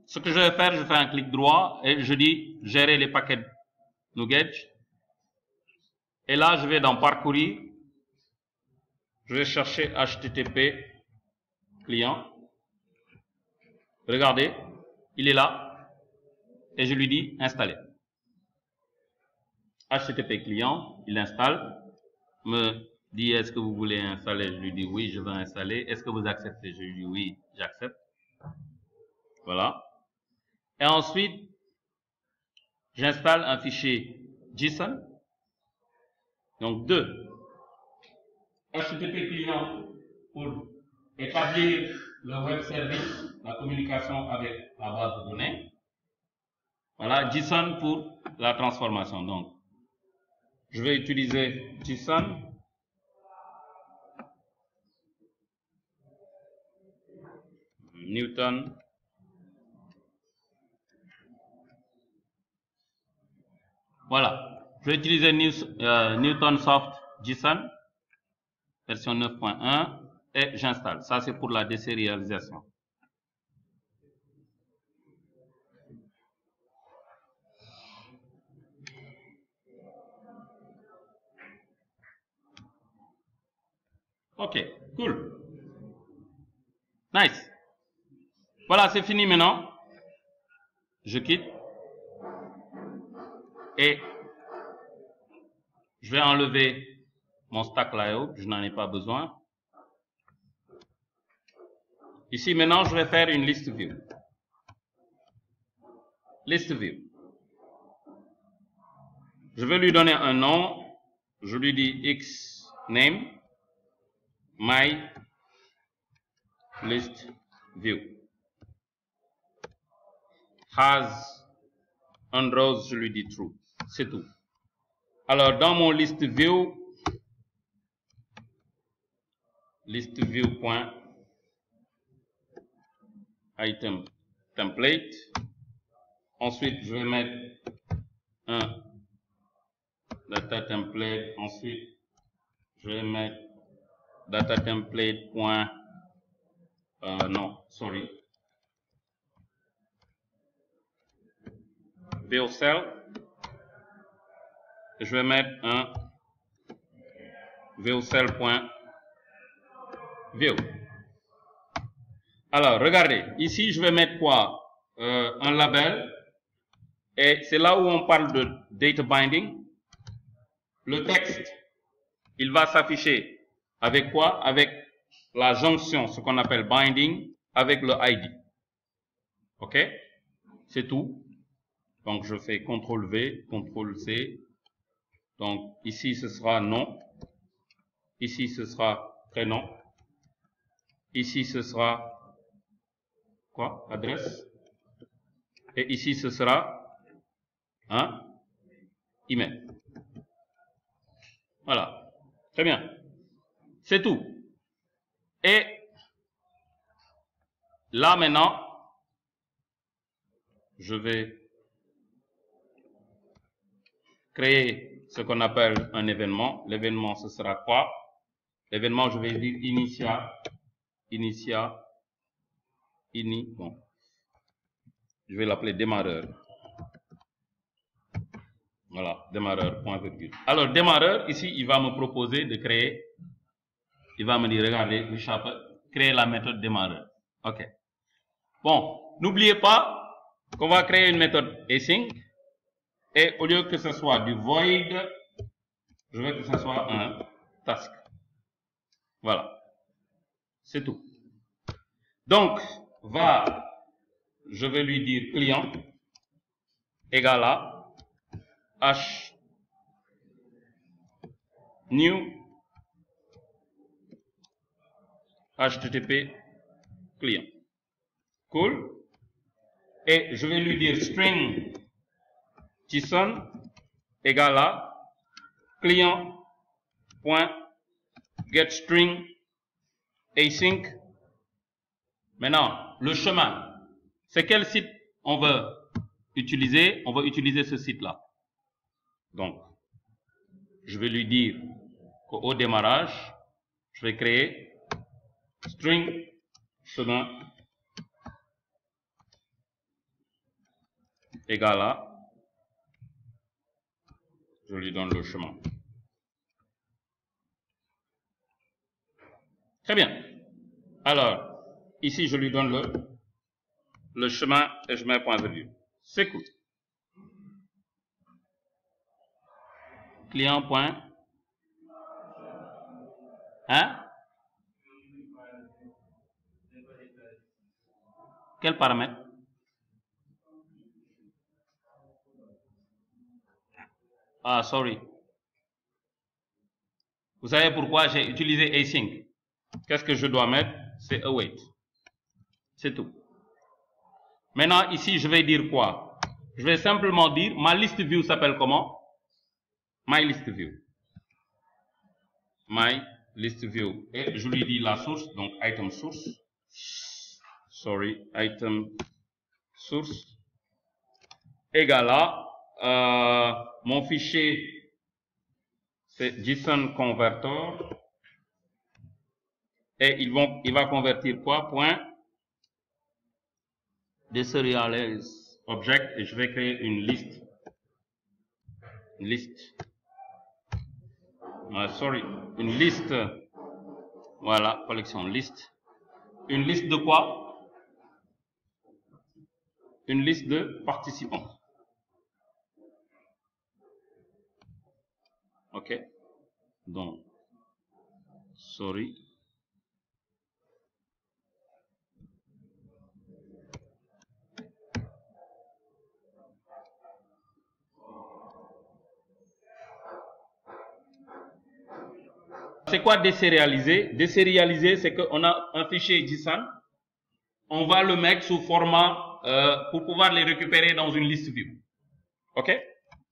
ce que je vais faire, je fais un clic droit et je dis gérer les paquets NuGet. Et là, je vais dans parcourir. Je vais chercher HTTP client. Regardez, il est là. Et je lui dis installer. HTTP client, il installe. Me dit est-ce que vous voulez installer? Je lui dis oui, je veux installer. Est-ce que vous acceptez? Je lui dis oui, j'accepte. Voilà. Et ensuite, j'installe un fichier JSON. Donc 2. HTTP client pour établir le web service, la communication avec la base de données. Voilà, JSON pour la transformation. Donc, je vais utiliser JSON. Newton. Voilà, je vais utiliser Newton Soft JSON, version 9.1, et j'installe. Ça, c'est pour la désérialisation. Ok, cool. Nice. Voilà, c'est fini maintenant. Je quitte. Et je vais enlever mon stack layout. Je n'en ai pas besoin. Ici, maintenant, je vais faire une liste view. List view. Je vais lui donner un nom. Je lui dis xname my list view. Has un rows, je lui dis true. C'est tout. Alors, dans mon list view point item template. Ensuite, je vais mettre un data template. Ensuite, je vais mettre data template point non, sorry. View cell. Je vais mettre un view cell point view. Alors, regardez, ici, je vais mettre quoi? Un label. Et c'est là où on parle de data binding. Le texte, il va s'afficher avec quoi? Avec la jonction, ce qu'on appelle binding, avec le ID. OK? C'est tout. Donc, je fais CTRL V, CTRL C. Donc, ici, ce sera nom. Ici, ce sera prénom. Ici, ce sera quoi? Adresse. Et ici, ce sera un email. Voilà. Très bien. C'est tout. Et là, maintenant, je vais créer ce qu'on appelle un événement. L'événement, ce sera quoi? L'événement, je vais dire bon. Je vais l'appeler démarreur. Voilà, démarreur, point virgule. Alors, démarreur, ici, il va me proposer de créer, il va me dire, regardez, Richard, créer la méthode démarreur. OK. Bon, n'oubliez pas qu'on va créer une méthode async, et au lieu que ce soit du void, je veux que ce soit un task. Voilà. C'est tout. Donc, je vais lui dire client égale à h new http client. Cool. Et je vais lui dire string JSON égale à client.getString async. Maintenant, le chemin. C'est quel site on veut utiliser? On veut utiliser ce site-là. Donc, je vais lui dire qu'au démarrage, je vais créer string chemin égale à, je lui donne le chemin. Très bien. Alors, ici, je lui donne le chemin et je mets un point virgule. C'est cool. Client point. Hein? Quel paramètre? Ah, sorry. Vous savez pourquoi j'ai utilisé async? Qu'est-ce que je dois mettre? C'est await. C'est tout. Maintenant, ici, je vais dire quoi? Je vais simplement dire, ma liste view s'appelle comment? My list view. My list view. Et je lui dis la source, donc item source. Sorry, item source. Égale à, mon fichier, c'est JSON converter. Et il va convertir quoi? Point deserialize object, et je vais créer une liste. Une liste. Sorry, une liste. Voilà, collection liste. Une liste de quoi? Une liste de participants. Ok. Donc, sorry. C'est quoi désérialiser? Désérialiser, c'est qu'on a un fichier JSON, on va le mettre sous format pour pouvoir les récupérer dans une liste view. Ok?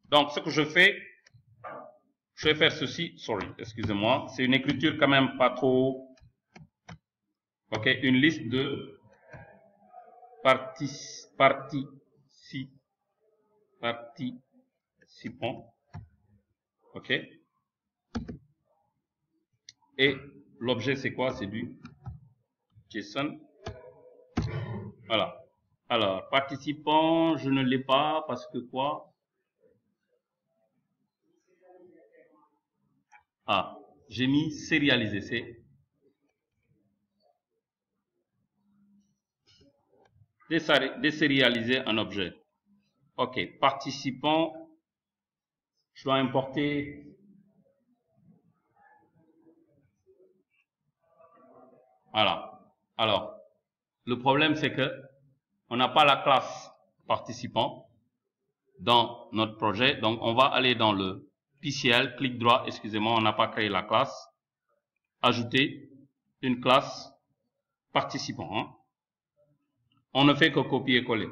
Donc, ce que je vais faire ceci. Sorry, excusez-moi. C'est une écriture quand même pas trop. Ok, une liste de participants. Ok? Et l'objet, c'est quoi? C'est du JSON. Voilà. Alors, participants, je ne l'ai pas parce que quoi? Ah, j'ai mis sérialisé. C'est désérialiser un objet. Ok, participants, je dois importer. Voilà. Alors, le problème, c'est que on n'a pas la classe participant dans notre projet. Donc, on va aller dans le PCL, clic droit, excusez-moi, on n'a pas créé la classe. Ajouter une classe participant. Hein. On ne fait que copier-coller.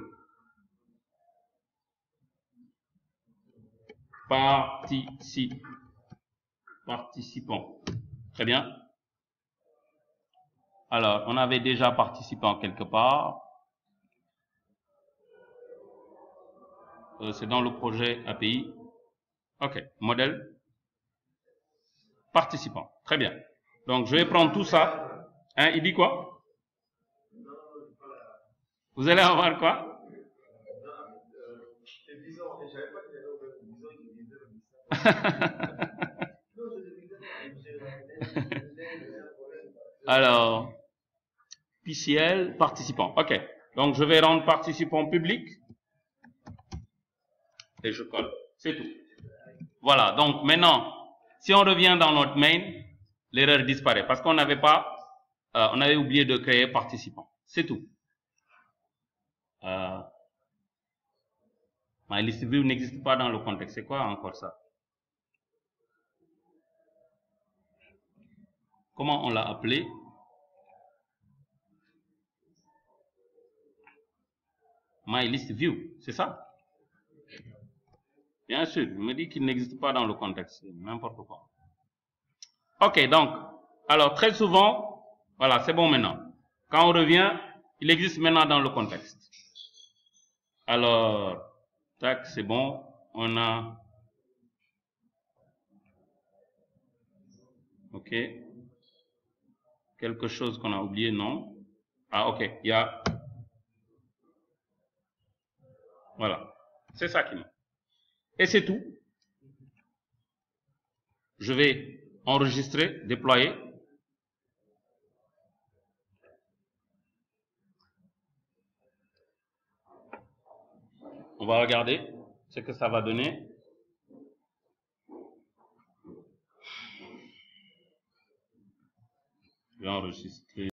Participant. Très bien. Alors, on avait déjà participant quelque part. C'est dans le projet API. Ok, modèle. Participant. Très bien. Donc, je vais prendre tout ça. Hein, il dit quoi? Vous allez avoir quoi? Alors, PCL, participant. Ok. Donc, je vais rendre participant public. Et je colle. C'est tout. Voilà. Donc, maintenant, si on revient dans notre main, l'erreur disparaît parce qu'on n'avait pas, on avait oublié de créer participant. C'est tout. My list view n'existe pas dans le contexte. C'est quoi encore ça? Comment on l'a appelé? My list view, c'est ça? Bien sûr, il me dit qu'il n'existe pas dans le contexte. N'importe quoi. Ok, donc, alors très souvent, voilà, c'est bon maintenant. Quand on revient, il existe maintenant dans le contexte. Alors, tac, c'est bon. On a... Ok. Quelque chose qu'on a oublié, non? Ah, ok. Il y a... Voilà. C'est ça qui manque. Et c'est tout. Je vais enregistrer, déployer. On va regarder ce que ça va donner. Je vais enregistrer.